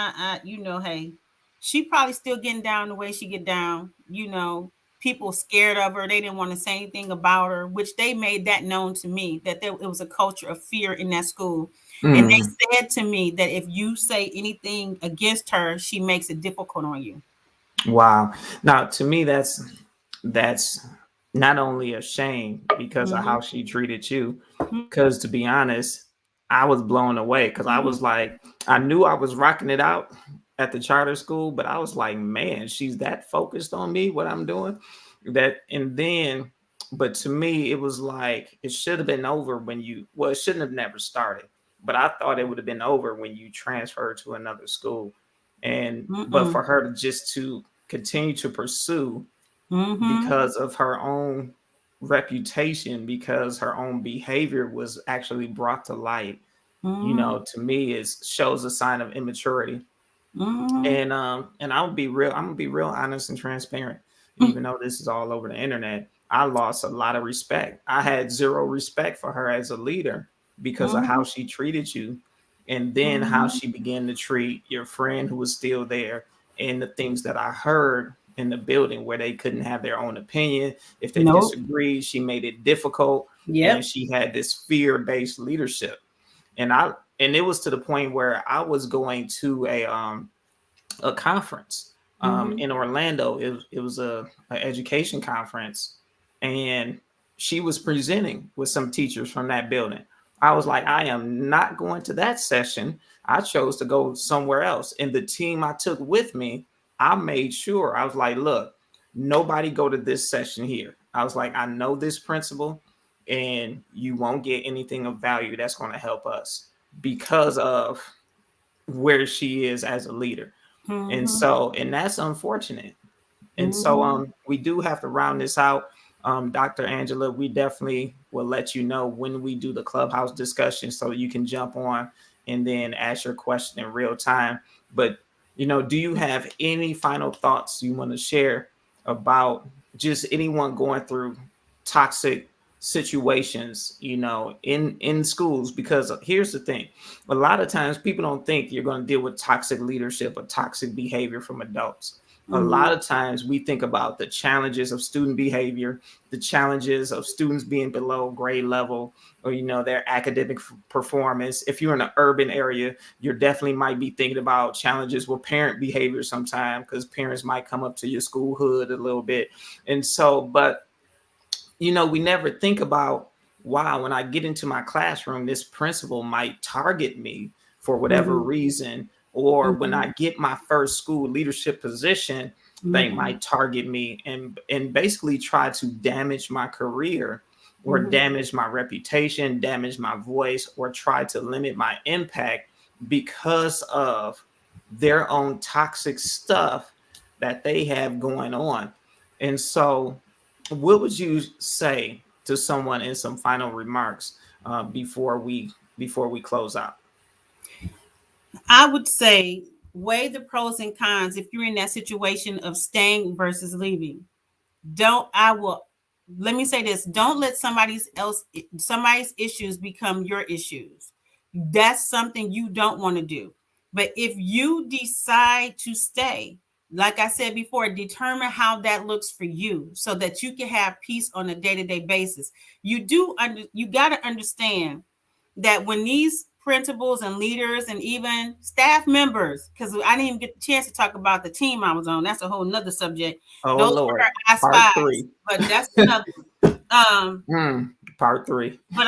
you know, hey, she probably still getting down the way she get down. You know, people scared of her. They didn't want to say anything about her, which they made that known to me, that it was a culture of fear in that school. And they said to me that if you say anything against her, she makes it difficult on you. Wow. Now, to me, that's not only a shame because of how she treated you, because to be honest, I was blown away because I was like, I knew I was rocking it out at the charter school, but I was like, man, she's that focused on me, what I'm doing. But to me, it was like, it should have been over it shouldn't have never started, but I thought it would have been over when you transferred to another school. But for her to continue to pursue because of her own reputation, because her own behavior was actually brought to light, you know, to me shows a sign of immaturity. And I'm gonna be real honest and transparent. Even though this is all over the internet, I lost a lot of respect. I had zero respect for her as a leader because of how she treated you, and then how she began to treat your friend who was still there, and the things that I heard in the building where they couldn't have their own opinion. If they disagreed, she made it difficult. And she had this fear-based leadership. And it was to the point where I was going to a conference in Orlando. It was an education conference, and she was presenting with some teachers from that building. I was like, I am not going to that session. I chose to go somewhere else. And the team I took with me, I made sure, I was like, look, nobody go to this session here. I was like, I know this principal. and you won't get anything of value that's going to help us because of where she is as a leader. And Mm-hmm. so, and that's unfortunate. And so Mm-hmm. we do have to round this out. Dr. Angela, we definitely will let you know when we do the clubhouse discussion so you can jump on and then ask your question in real time. But, do you have any final thoughts you want to share about just anyone going through toxic situations, in schools? Because here's the thing, a lot of times people don't think you're going to deal with toxic leadership or toxic behavior from adults. A Mm-hmm. lot of times we think about the challenges of student behavior, the challenges of students being below grade level, or their academic performance. If you're in an urban area, you definitely might be thinking about challenges with parent behavior sometime, because parents might come up to your school hood a little bit. And so, but we never think about, wow, when I get into my classroom, this principal might target me for whatever Mm-hmm. reason. Or when Mm-hmm. I get my first school leadership position, they Mm-hmm. might target me and basically try to damage my career, or Mm-hmm. damage my reputation, damage my voice, or try to limit my impact because of their own toxic stuff that they have going on. And so, what would you say to someone in some final remarks, before we close out? I would say weigh the pros and cons if you're in that situation of staying versus leaving. Don't I will Let me say this, don't let somebody's issues become your issues. That's something you don't want to do. But if you decide to stay, like I said before, determine how that looks for you so that you can have peace on a day-to-day basis. You got to understand that when these principals and leaders and even staff members, because I didn't even get the chance to talk about the team I was on, that's a whole nother subject. Oh Those were Lord, I part spies, three. but that's another one. Part three. But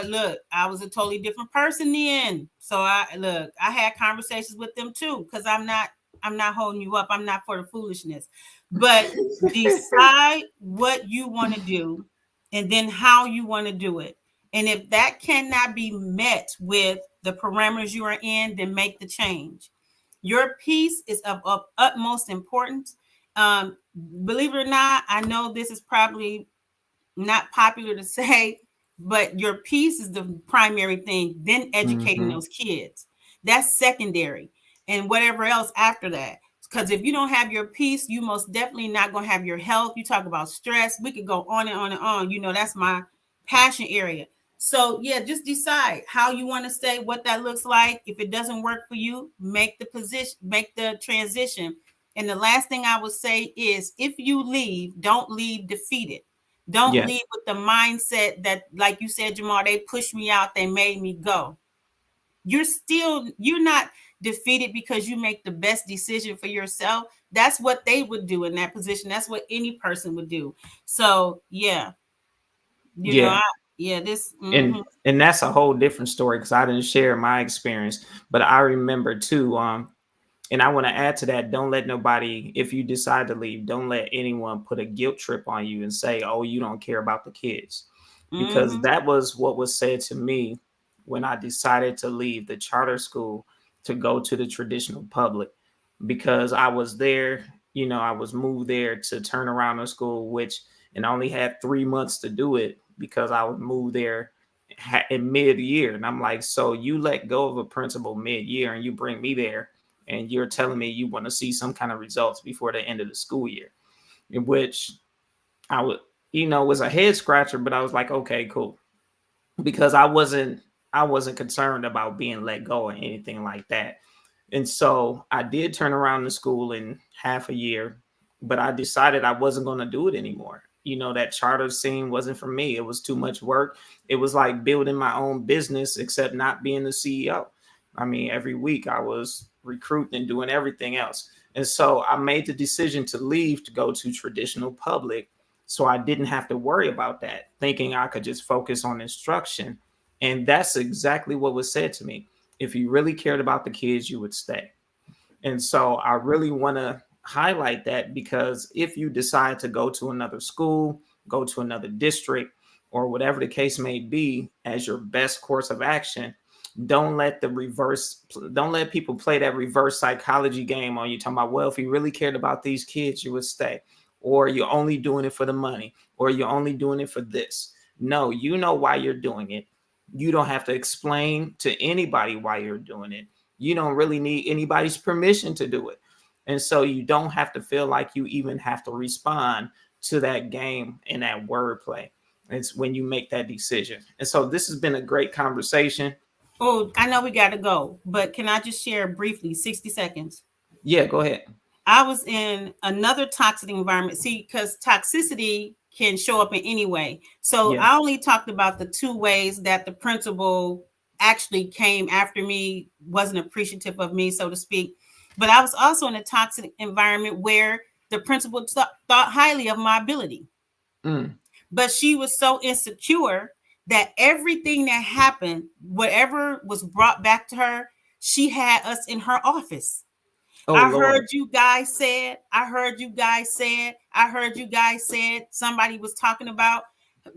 look, I was a totally different person then. So I had conversations with them too, because I'm not holding you up. I'm not for the foolishness. But decide what you want to do and then how you want to do it. And if that cannot be met with the parameters you are in, then make the change. Your peace is of utmost importance. Believe it or not, I know this is probably not popular to say, but your peace is the primary thing, then educating Mm-hmm. those kids. That's secondary. And whatever else after that. Because if you don't have your peace, you most definitely not going to have your health. You talk about stress. We could go on and on and on. That's my passion area. So yeah, just decide how you want to stay, what that looks like. If it doesn't work for you, make the transition. And the last thing I would say is if you leave, don't leave defeated. Don't leave Yes. with the mindset that, like you said, Jamal, they pushed me out, they made me go. You're not defeated because you make the best decision for yourself. That's what they would do in that position. That's what any person would do. So yeah, you know, Yeah. I yeah, this And that's a whole different story, because I didn't share my experience, but I remember too. And I want to add to that, don't let nobody, if you decide to leave, don't let anyone put a guilt trip on you and say, oh, you don't care about the kids. Because mm-hmm, that was what was said to me when I decided to leave the charter school to go to the traditional public. Because I was there, I was moved there to turn around the school, which, and I only had 3 months to do it because I would move there in mid-year. And I'm like, so you let go of a principal mid-year and you bring me there, and you're telling me you want to see some kind of results before the end of the school year, in which I would, was a head scratcher, but I was like, okay, cool. Because I wasn't concerned about being let go or anything like that. And so I did turn around the school in half a year, but I decided I wasn't going to do it anymore. That charter scene wasn't for me. It was too much work. It was like building my own business, except not being the CEO. I mean, every week I was recruiting and doing everything else. And so I made the decision to leave to go to traditional public, so I didn't have to worry about that, thinking I could just focus on instruction. And that's exactly what was said to me. If you really cared about the kids, you would stay. And so I really want to highlight that, because if you decide to go to another school, go to another district, or whatever the case may be as your best course of action, don't let people play that reverse psychology game on you, talking about, well, if you really cared about these kids, you would stay, or you're only doing it for the money, or you're only doing it for this. No, you know why you're doing it. You don't have to explain to anybody why you're doing it. You don't really need anybody's permission to do it. And so you don't have to feel like you even have to respond to that game and that wordplay. It's when you make that decision. And so this has been a great conversation. Oh, I know we got to go, but can I just share briefly, 60 seconds? Yeah, go ahead. I was in another toxic environment. See, because toxicity can show up in any way. So Yeah. I only talked about the 2 ways that the principal actually came after me, wasn't appreciative of me, so to speak. But I was also in a toxic environment where the principal thought highly of my ability. But she was so insecure that everything that happened, whatever was brought back to her, she had us in her office. Oh, I Lord. heard you guys said, somebody was talking about,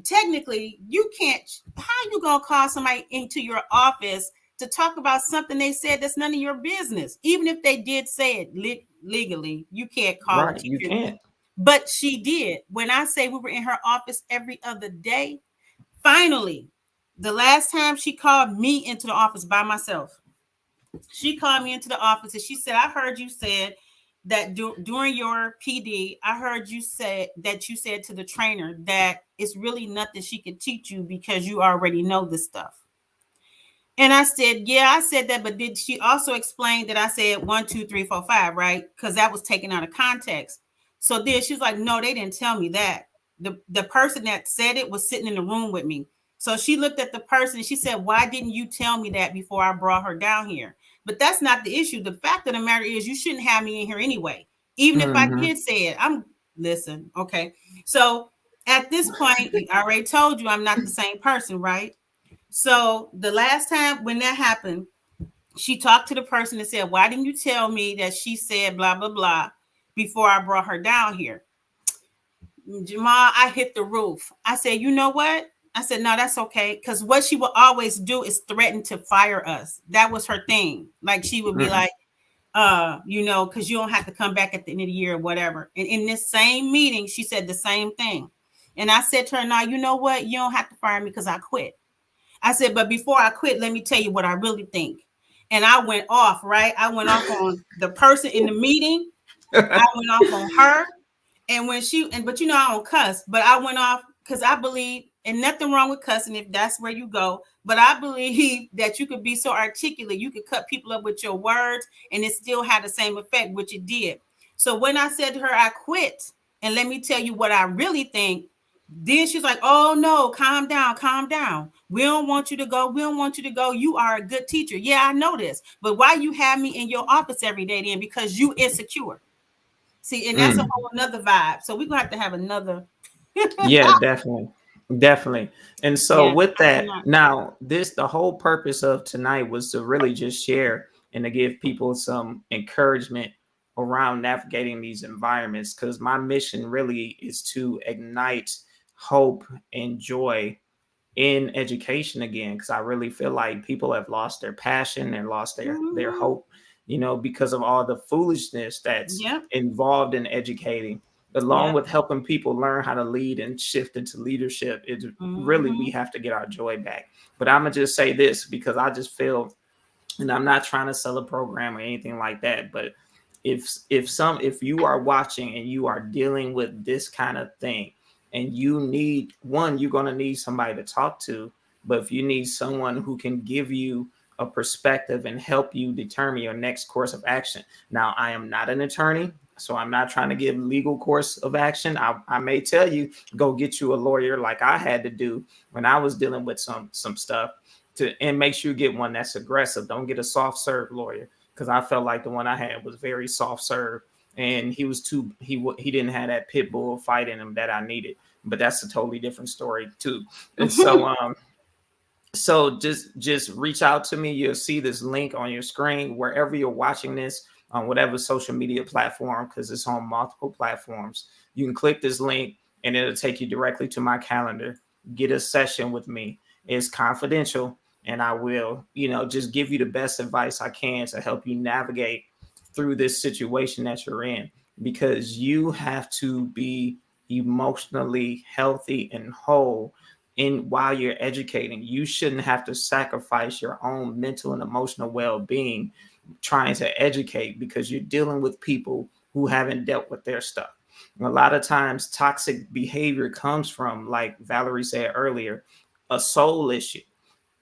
technically, you can't, how you gonna call somebody into your office to talk about something they said that's none of your business? Even if they did say it legally, you can't call a Right, you teacher. can't. But she did. When I say we were in her office every other day, finally, the last time she called me into the office by myself, she called me into the office and she said, I heard you said that during your PD, I heard you say that you said to the trainer that it's really nothing she could teach you because you already know this stuff. And I said, yeah, I said that, but did she also explain that I said 1, 2, 3, 4, 5, right? Because that was taken out of context. So then she was like, no, they didn't tell me that. The person that said it was sitting in the room with me. So she looked at the person and she said, why didn't you tell me that before I brought her down here? But that's not the issue. The fact of the matter is you shouldn't have me in here anyway. Even if I did say it, listen, okay. So at this point, I already told you I'm not the same person, right? So the last time when that happened, she talked to the person and said, why didn't you tell me that she said blah, blah, blah before I brought her down here? Jamal, I hit the roof. I said, you know what? I said, no, that's okay. Because what she would always do is threaten to fire us. That was her thing. Like she would be like, because you don't have to come back at the end of the year or whatever. And in this same meeting, she said the same thing. And I said to her, now, you know what? You don't have to fire me because I quit. I said, but before I quit, let me tell you what I really think. And I went off, right? I went off on the person in the meeting. I went off on her. And when but I don't cuss, but I went off because I believe, and nothing wrong with cussing if that's where you go, but I believe that you could be so articulate, you could cut people up with your words and it still had the same effect, which it did. So when I said to her, I quit, and let me tell you what I really think, then she's like, oh no, calm down. We don't want you to go. You are a good teacher. Yeah, I know this. But why you have me in your office every day then? Because you insecure. See, and that's a whole another vibe. So we're gonna have another. Yeah, definitely. And so with that, now the whole purpose of tonight was to really just share and to give people some encouragement around navigating these environments, because my mission really is to ignite hope and joy in education again, because I really feel like people have lost their passion and lost their hope, because of all the foolishness that's involved in educating, along with helping people learn how to lead and shift into leadership. It's really, we have to get our joy back. But I'm gonna just say this, because I just feel, and I'm not trying to sell a program or anything like that, but if you are watching and you are dealing with this kind of thing, and you need one, you're going to need somebody to talk to. But if you need someone who can give you a perspective and help you determine your next course of action. Now, I am not an attorney, so I'm not trying to give legal course of action. I may tell you, go get you a lawyer like I had to do when I was dealing with some stuff, and make sure you get one that's aggressive. Don't get a soft serve lawyer, because I felt like the one I had was very soft serve. And he didn't have that pit bull fight in him that I needed. But that's a totally different story too. And so just reach out to me. You'll see this link on your screen wherever you're watching this, on whatever social media platform, because it's on multiple platforms. You can click this link and it'll take you directly to my calendar. get a session with me. It's confidential, and I will, just give you the best advice I can to help you navigate through this situation that you're in, because you have to be emotionally healthy and whole in while you're educating. You shouldn't have to sacrifice your own mental and emotional well-being trying to educate, because you're dealing with people who haven't dealt with their stuff. A lot of times toxic behavior comes from, like Valerie said earlier, a soul issue.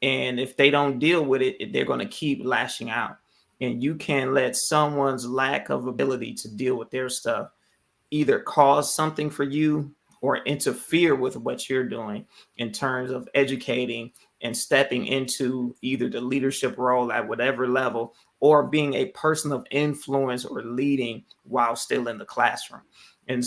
And if they don't deal with it, they're going to keep lashing out. And you can't let someone's lack of ability to deal with their stuff either cause something for you or interfere with what you're doing in terms of educating and stepping into either the leadership role at whatever level, or being a person of influence or leading while still in the classroom. And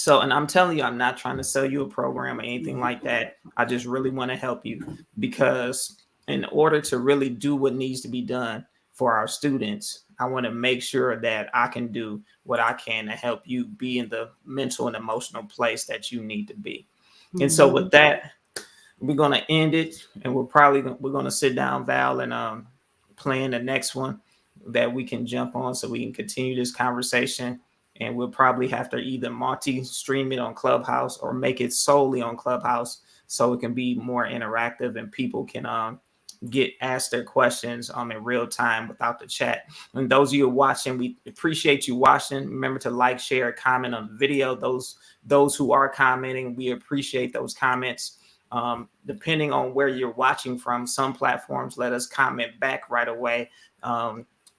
and I'm telling you, I'm not trying to sell you a program or anything like that. I just really want to help you, because in order to really do what needs to be done for our students, I want to make sure that I can do what I can to help you be in the mental and emotional place that you need to be. And so with that, we're going to end it, and we're going to sit down, Val, and plan the next one that we can jump on so we can continue this conversation. And we'll probably have to either multi-stream it on Clubhouse or make it solely on Clubhouse so it can be more interactive and people can get asked their questions in real time without the chat. And those of you watching, we appreciate you watching. Remember to like, share, comment on the video. Those who are commenting, we appreciate those comments. Depending on where you're watching from, some platforms let us comment back right away.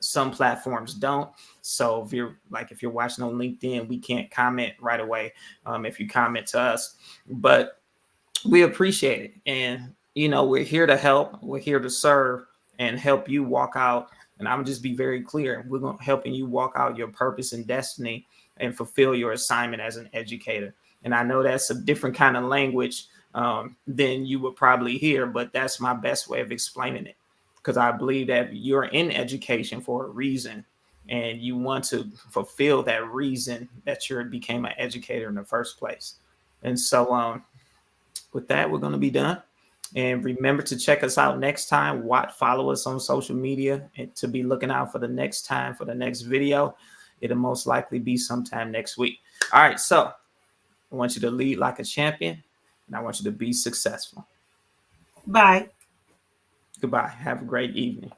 Some platforms don't. So if you're watching on LinkedIn, we can't comment right away if you comment to us, but we appreciate it. And we're here to help, we're here to serve and help you walk out. And I'm just be very clear, we're going to helping you walk out your purpose and destiny and fulfill your assignment as an educator. And I know that's a different kind of language than you would probably hear, but that's my best way of explaining it, because I believe that you're in education for a reason, and you want to fulfill that reason that you became an educator in the first place. And so with that, we're going to be done. And remember to check us out next time. Follow us on social media and to be looking out for the next time for the next video. It'll most likely be sometime next week. All right. So I want you to lead like a champion, and I want you to be successful. Bye. Goodbye. Have a great evening.